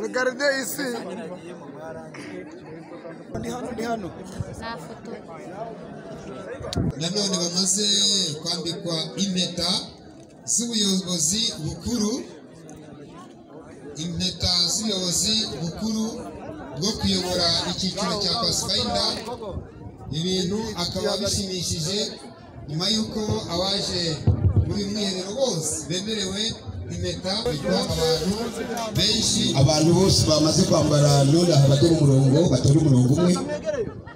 Regardez ici. Nanone bamaze kwambikwa impeta z'ubuyobozi bukuru, impeta z'ubuyobozi bukuru bwo kuyobora icyiciro cya Pathfinder. Ibintu akaba bishimishije nyuma y'uko abaje muri mwiherero bose bemerewe impeta. Abantu benshi, abantu bose bamaze kwambara none abatari umurongo, batari umurongo umwe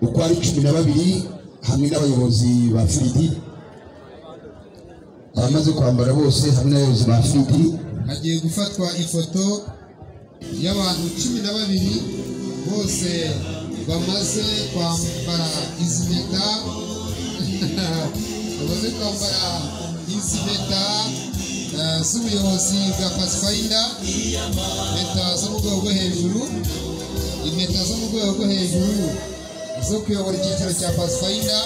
uko ari 12 hamwe n'abayobozi ba Fridi. Abamaze kwambara bose hamwe n'abayobozi ba Fridi hagiye gufatwa ifoto y'abantu 12 bose bamaze kwambara izi mpeta. Bamaze kwambara izi mpeta z'ubuyobozi bwa Pathfinder, impeta zo mu rwego rwo hejuru, impeta zo mu rwego rwo hejuru zo kuyobora icyiciro cya Pathfinder.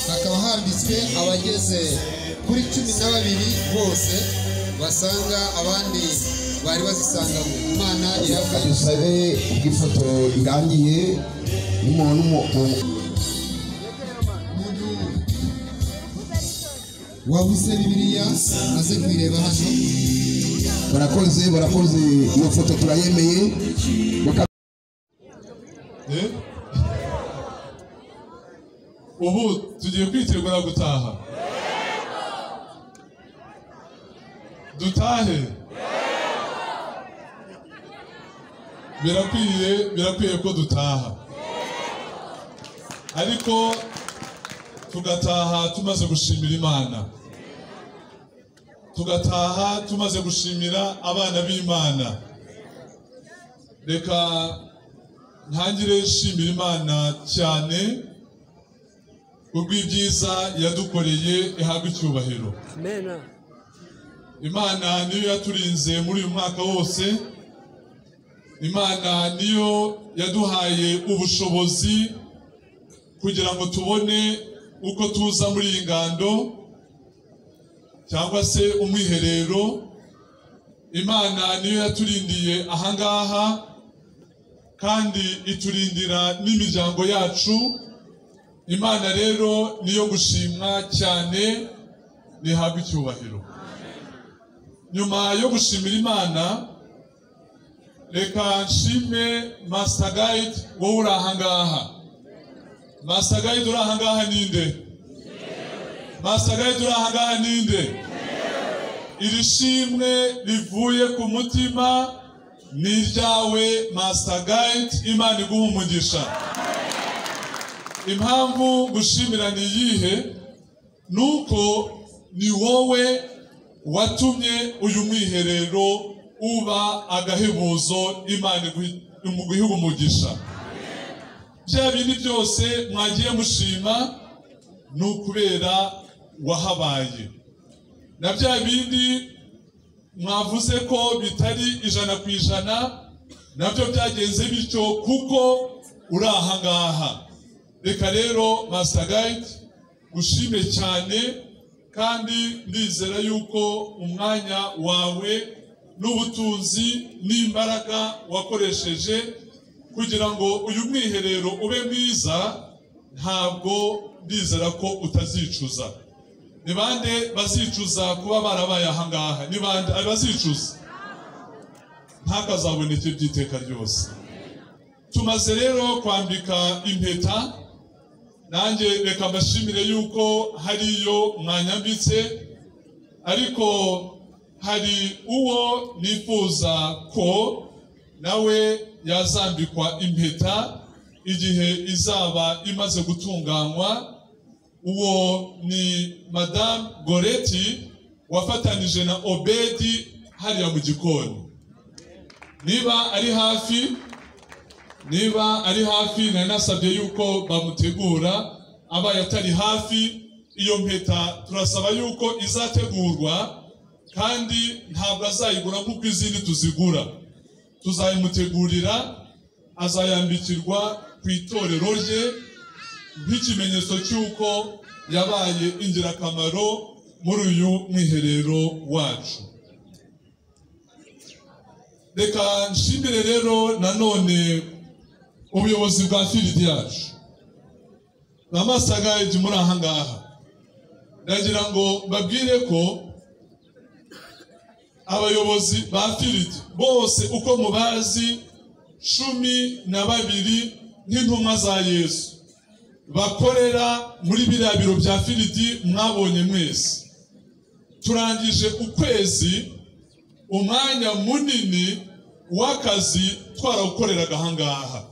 Hakaba handitswe abageze kuri 12 bose basanga abandi bari bazisanga. Imana irafasha. dusabe ifoto irangiye n'umuntu wabuze Bibiliya aze kwireba hano. barakoze iyo foto turayemeye. Ubu tugiye kwitegura gutaha. Dutahe. Birakwiye ko dutaha. Ariko tugataha tumaze gushimira Imana. Tugataha tumaze gushimira abana b'Imana. Reka ntangire nshimira Imana cyane ubw'ibyiza yadukoreye ihabwa icyubahiro. Amen. Imana niyo yaturinze muri uyu mwaka wose. Imana niyo yaduhaye ubushobozi kugira ngo tubone uko tuza muri iyi ngando. cyangwa se umwiherero. Imana niyo yaturindiye ahangaha kandi iturindira n'imiryango yacu. Imana rero niyo gushimwa cyane, nihabwe icyubahiro. Nyuma yo gushimira Imana, reka nshime Master Guide wowe uri ahangaha. Master Guide uri ahangaha ninde? Master Guide uri ahangaha ninde? Iri shimwe rivuye ku mutima ni iryawe Master Guide, Imana iguhe umugisha. Impamvu gushimira ni iyihe? Nuko ni wowe watumye uyu mwiherero uba agahebuzo, Imana iguhe umugisha. Bya bindi byose mwagiye mushima n'ukubera wahabaye, na bya bindi mwavuze ko bitari 100% nabyo byagenze bityo kuko uri ahangaha. Reka rero Master Guide ushime cyane, kandi ndizera yuko umwanya wawe n'ubutunzi n'imbaraga wakoresheje kugira ngo uyu mwiherero ube mwiza, ntabwo ndizera ko utazicuza. Ni bande bazicuza kuba barabaye ahangaha? Ni bande abazicuza? Ntakazaboneke by'iteka ryose. Tumaze rero kwambika impeta, nanjye reka mbashimire yuko hariyo mwanyambitse, ariko hari uwo nifuza ko nawe yazambikwa impeta igihe izaba imaze gutunganywa. Uwo ni Madame Goreti wafatanije na Obedi hariya mu gikoni. Niba ari hafi nari nasabye yuko bamutegura, abaye atari hafi, iyo mpeta turasaba yuko izategurwa, kandi ntabwo azayigura nk'uko izindi tuzigura. Tuzayimutegurira, azayambikirwa ku itorero rye nk'ikimenyetso cy'uko yabaye ingirakamaro muri uyu mwiherero wacu. Reka nshimire rero nanone ubuyobozi bwa field yacu. Na Master Guide muri ahangaha, ndagira ngo babwire ko abayobozi ba field bose uko mubazi 12 nk'intumwa za Yesu bakorera muri biriya biro bya field mwabonye mwese. Turangije ukwezi, umwanya munini w'akazi twarawukoreraga ahangaha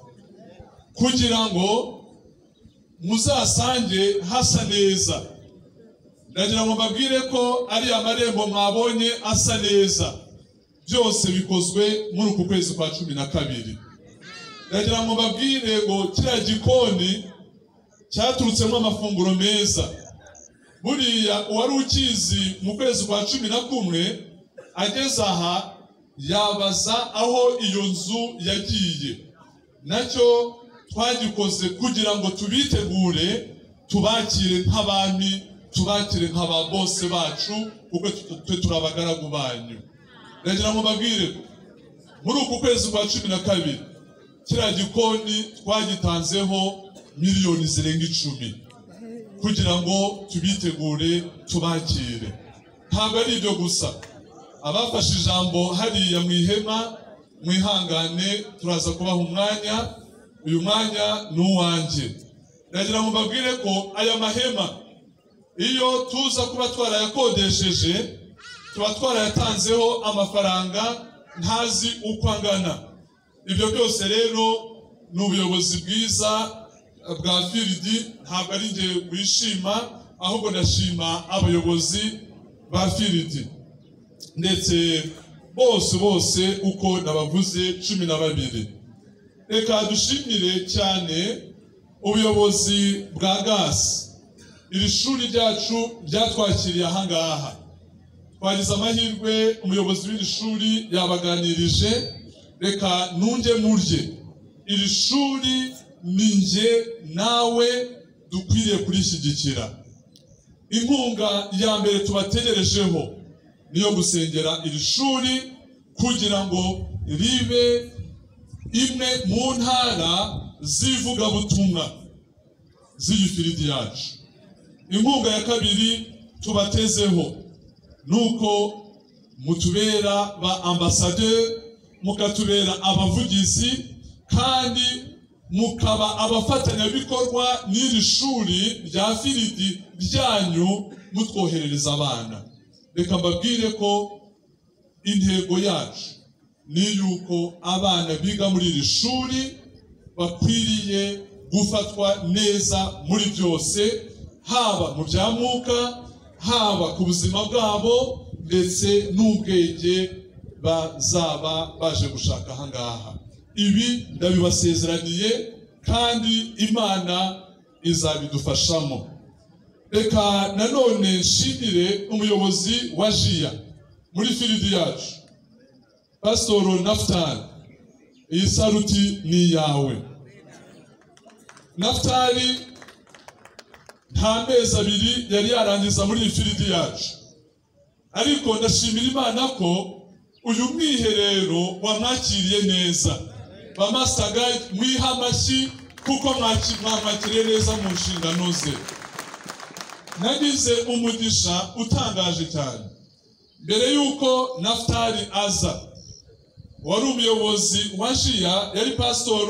kugira ngo muzasange hasa neza. Ndagira ngo mbabwire ko ari amarembo mwabonye asa neza, byose bikozwe muri uku kwezi kwa 12. Ndagira ngo mbabwire ngo kiriya gikoni cyaturutsemo amafunguro meza. Buriya uwari ukizi mu kwezi kwa 11 ageze aha yabaza aho iyo nzu yagiye. Nacyo twagikoze kugira ngo tubitegure, tubakire nk'abami, tubakire nk'ababose bacu, kuko turabagaragu banyu. Ndagira ngo mbabwire muri uku kwezi kwa 12 kiriya gikoni twagitanzeho miliyoni zirenga 10 kugira ngo tubitegure, tubakire. Ntabwo ari ibyo gusa, abafashe ijambo hariya mu ihema mwihangane, turaza kubaha umwanya. Uyu mwanya ni uwanjye. Ndagira ngo mbabwire ko aya mahema iyo tuza kuba twarayakodesheje, tuba twarayatanzeho amafaranga ntazi uko angana. Ibyo byose rero ni ubuyobozi bwiza bwa field, ntabwo ari njye wishima, ahubwo ndashima abayobozi ba field ndetse bose uko nabavuze 12. Reka dushimire cyane ubuyobozi bwa gas. Iri shuri ryacu ryatwakiriye ahangaha, twagize amahirwe, umuyobozi w'iri shuri yabaganirije. Reka nunge murye, iri shuri ninjye nawe dukwiriye kurishyigikira. inkunga ya mbere tubategerejeho niyo gusengera iri shuri kugira ngo ribe imwe mu ntara z'ivugabutumwa z'iyifiridi yacu. Inkunga ya kabiri tubatezeho nuko mutubera ba ambassadeur, mukatubera abavugizi, kandi mukaba abafatanyabikorwa n'iri shuri rya firidi ryanyu mutwoherereza abana. Reka mbabwire ko intego yacu ni yuko abana biga muri iri shuri bakwiriye gufatwa neza muri byose, haba mu bya mwuka, haba ku buzima bwabo, ndetse n'ubwenge bazaba baje gushaka ahangaha. Ibi ndabibasezeraniye kandi Imana izabidufashamo. Reka nanone nshimire umuyobozi wa JIA muri firidi yacu, Pastor Naftali. Iyi saluti ni yawe. Naftali nta mezi abiri yari yarangiza muri iyi firidi yacu, ariko ndashimira Imana ko uyu mwiherero wamwakiriye neza. Bamasaga mwiha amashyi kuko mwamwakiriye neza mu nshingano ze. Nagize umugisha utangaje cyane. Mbere yuko Naftali aza, wari umuyobozi wa JIA yari Pastor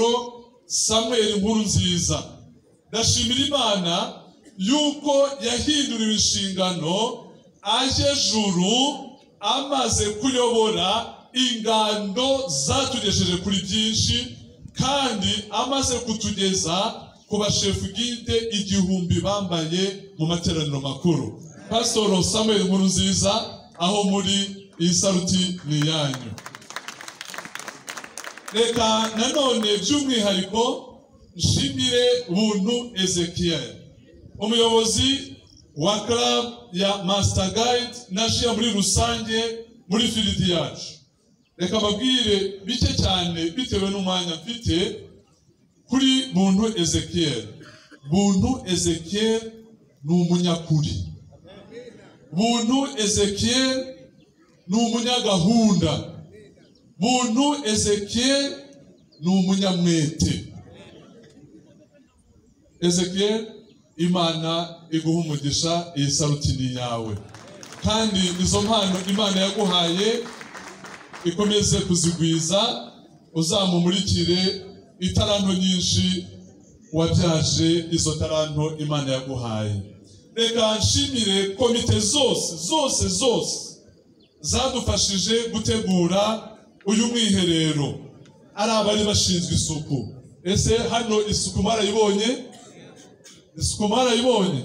Samuel Nkurunziza. Ndashimira Imana yuko yahinduriwe inshingano aje juru, amaze kuyobora ingando zatugejeje kuri byinshi, kandi amaze kutugeza ku bashefu gide 1000 bambaye mu materaniro makuru. Pastor Samuel Nkurunziza, aho muri iyi saluti ni yanyu. Reka nanone by'umwihariko nshimire Buntu Ezekiel, umuyobozi wa club ya Master Guide na JIA muri rusange muri firidi yacu. Reka babwire bike cyane bitewe n'umwanya mfite kuri Buntu Ezekiel. Buntu Ezekiel ni umunyakuri. Buntu Ezekiel ni umunyagahunda. Buntu Ezekiel ni umunyamwete. Ezekiel, Imana iguha umugisha, iyi saluti ni yawe, kandi izo mpano Imana yaguhaye ikomeze kuzigwiza, uzamumurikire itaranto nyinshi wabyaje izo taranto Imana yaguhaye. Reka nshimire komite zose zadufashije gutegura uyu mwiherero. Ari abari bashinzwe isuku. Ese hano isuku marayibonye? Isuku marayibonye?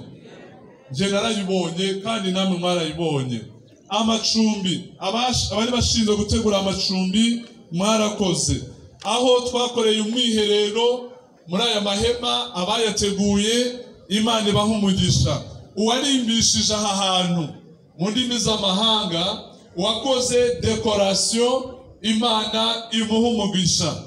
Nje narayibonye kandi namwe marayibonye. Amacumbi, abari bashinzwe gutegura amacumbi mwarakoze. Aho twakoreye umwiherero muri aya mahema, abayateguye Imana ibaha umugisha. Uwarimbishije aha hantu mu ndimi z'amahanga, wakoze decoration, Imana imuha umugisha.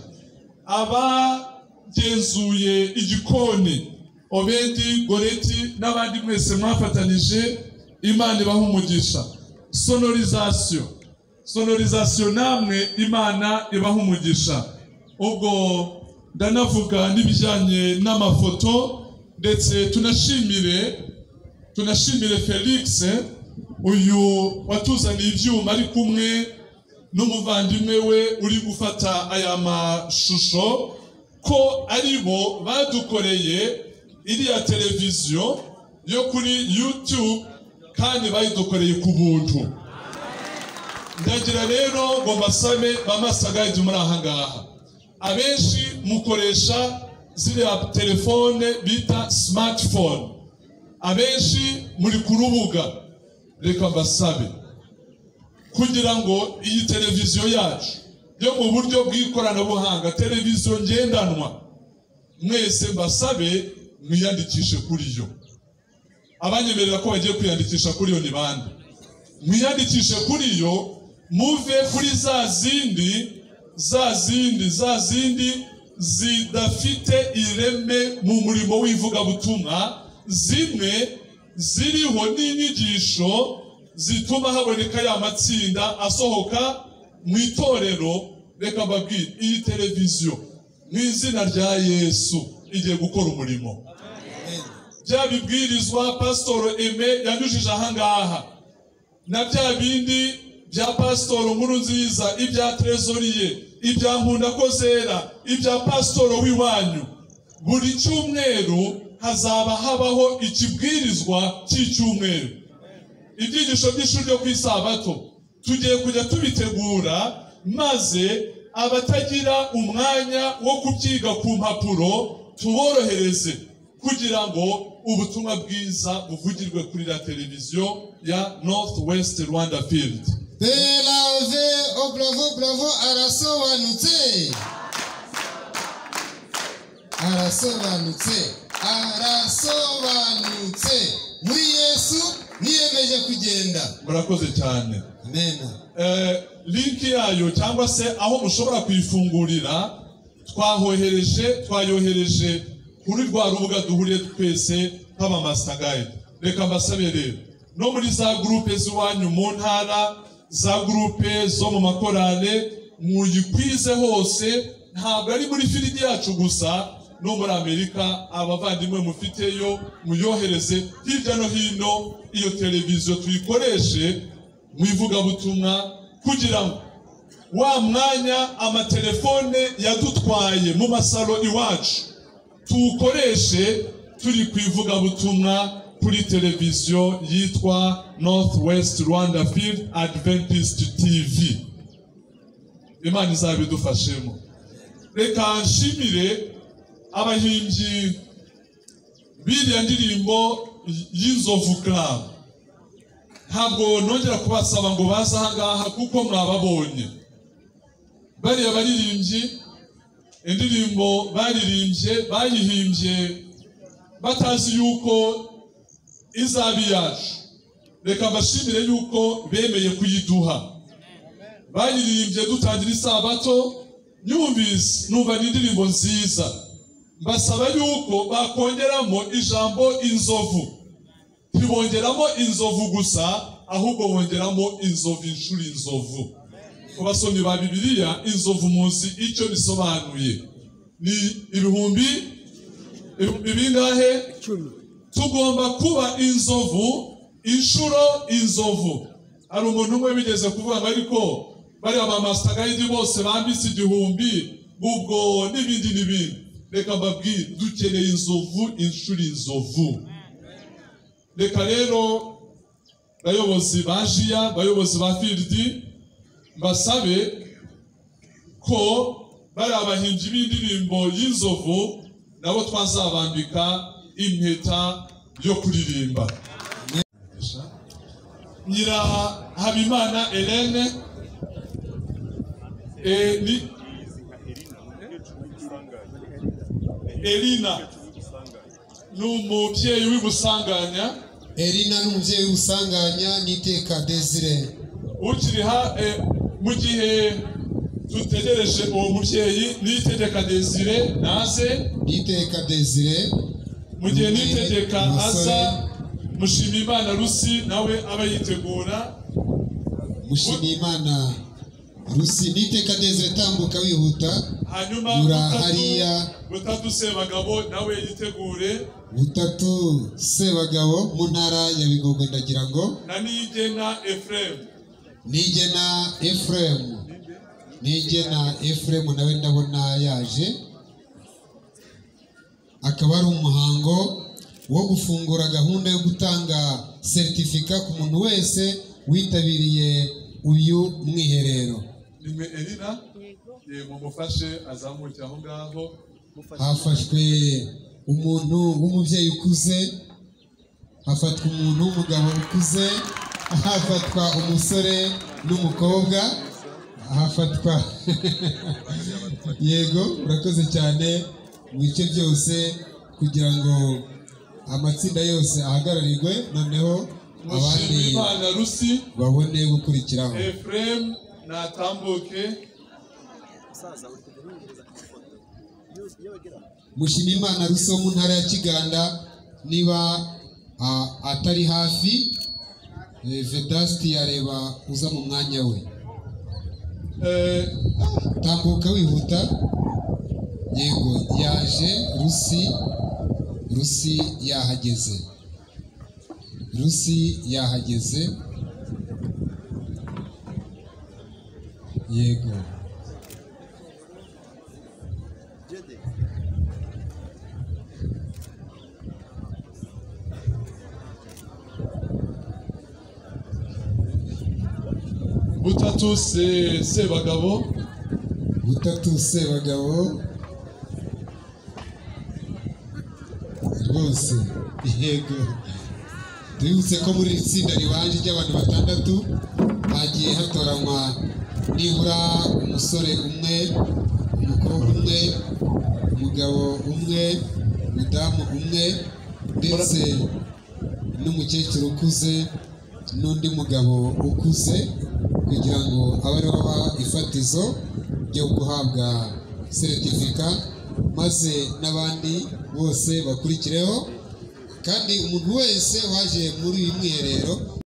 Abagenzuye igikoni, Obedi, Goreti n'abandi mwese mwafatanije, Imana ibaha umugisha. Sonorisation namwe Imana ibaha umugisha. Ubwo ndanavuga n'ibijyanye n'amafoto, ndetse tunashimire Felix, uyu watuzaniye ibyuma ari kumwe n'umuvandimwe we uri gufata aya mashusho, ko aribo badukoreye iriya televiziyo yo kuri YouTube, kandi bayidukoreye ku buntu. Ndagira rero ngo mbasabe bamasaga ibyo muri aha ngaha, abenshi mukoresha ziriya telefone bita smartphone, abenshi muri ku rubuga. Reka mbasabe kugira ngo iyi televiziyo yacu yo mu buryo bw'ikoranabuhanga, televiziyo ngendanwa, mwese mbasabe mwiyandikishe kuri yo. Abanyemerera ko bagiye kwiyandikisha kuri yo ni bande? Mwiyandikishe kuri yo, muve kuri za zindi zidafite ireme mu murimo w'ivugabutumwa, zimwe ziriho n'inyigisho zituma haboneka ya matsinda asohoka mu itorero. Reka mbabwire, iyi televiziyo mu izina rya Yesu igiye gukora umurimo. Bya bibwirizwa Pastor Aime yanyujije ahangaha na bya bindi bya Pastor Nkurunziza, ibya Trezoriye, ibya Nkundakozera, ibya Pastor w'iwanyu, buri cyumweru hazaba habaho ikibwirizwa cy'icyumweru. Ibyigisho by'ishuri ryo kwisabato tugiye kujya tubitegura, maze abatagira umwanya wo kubyiga ku mpapuro tuborohereze kugira ngo ubutumwa bwiza buvugirwe kuri la televiziyo ya Northwest Rwanda Field. Belave, oh bravo, bravo, arasobanutse. Arasobanutse. Arasobanutse. Muri Yesu niyemeje kugenda. Murakoze cyane. Amen. Link yayo cyangwa se aho mushobora kuyifungurira twayohereje kuri rwa rubuga duhuriye twese nk'aba master guide. Reka mbasabe rero no muri za groupe z'iwanyu mu ntara, za groupe zo mu makorale, muyikwize hose. Ntabwo ari muri field yacu gusa, no muri Amerika abavandimwe mufiteyo muyohereze hirya no hino. Iyo televiziyo tuyikoreshe mu ivugabutumwa kugira ngo wa mwanya amatelefone yadutwaye mu masalo iwacu tuwukoreshe turi ku ivugabutumwa kuri televiziyo yitwa Northwest Rwanda Field Adventist TV. Imana izabidufashemo. Reka nshimire abahimbyi biriya ndirimbo y'Inzovu Club. Ntabwo nongera kubasaba ngo baze ahangaha kuko mwababonye. Bariya baririmbyi indirimbo bayihimbye batazi yuko izabi yacu. Reka mbashimire yuko bemeye kuyiduha. Bayiririmbye dutangira isabato, numva n'indirimbo nziza. Mbasaba yuko bakongeramo ijambo inzovu. Ntibongeramo inzovu gusa, ahubwo bongeramo inzovu inshuro inzovu. Ku basomyi ba Bibiliya, inzovu muzi icyo bisobanuye. Ni ibihumbi bingahe? 10. Tugomba kuba inzovu inshuro inzovu. Hari umuntu umwe bigeze kuvuga ngo ariko bari aba master guide bose bambitse 1000 ubwo n'ibindi. Reka mbabwire, dukeneye inzovu inshuro inzovu. Reka rero bayobozi ba Jia, bayobozi ba Field, basabe ko bari abahimbyi b'indirimbo y'inzovu nabo twazabambika impeta yo kuririmba. Nyira Habimana Helene Elina n'umubyeyi w'ibusanganya. Elina n'umubyeyi w'ibusanganya n'iteka Desire. Ukiriha mu gihe tutegereje uwo mubyeyi n'itegeka Desire naze. N'iteka Desire. Mu gihe n'itegeka aza, Mushimiyimana Rusi nawe aba yitegura. Mushimiyimana Rusi n'iteka Desire tambuka wihuta. Hanyuma Butatu Sebagabo nawe yitegure. Butatu Sebagabo mu ntara ya Bigogwe ndagira ngo. Na Nigena Ephraim nawe ndabona yaje. Akaba ari umuhango wo gufungura gahunda yo gutanga certificate ku muntu wese witabiriye uyu mwiherero. Nimwe Elina yego mufashe azamuke aho ngaho. Hafashwe umuntu w'umubyeyi ukuze, hafatwa umuntu w'umugabo ukuze, hafatwa umusore n'umukobwa, hafatwa yego urakoze cyane mu bice byose kugira ngo amatsinda yose ahagararirwe, noneho abandi babone gukurikiraho. Ephraim natambuke. Mushimiyimana Rusi mu ntara ya Kiganda, niba atari hafi. Vedasti yareba uza mu mwanya we. Tambuka wihuta. Yego yaje. Rusi yahageze. Yego. Butatu Sebagabo. Rwose. Yego. Tubibutse ko muri itsinda ribanje ry'abantu 6 bagiye hatoranywa nibura umusore umwe, umukobwa umwe, umugabo umwe, umudamu umwe, ndetse n'umukecuru ukuze n'undi mugabo ukuze, kugira ngo abe ariho baba ifatizo ryo guhabwa seritifika, maze n'abandi bose bakurikireho. Kandi umuntu wese waje muri uyu mwiherero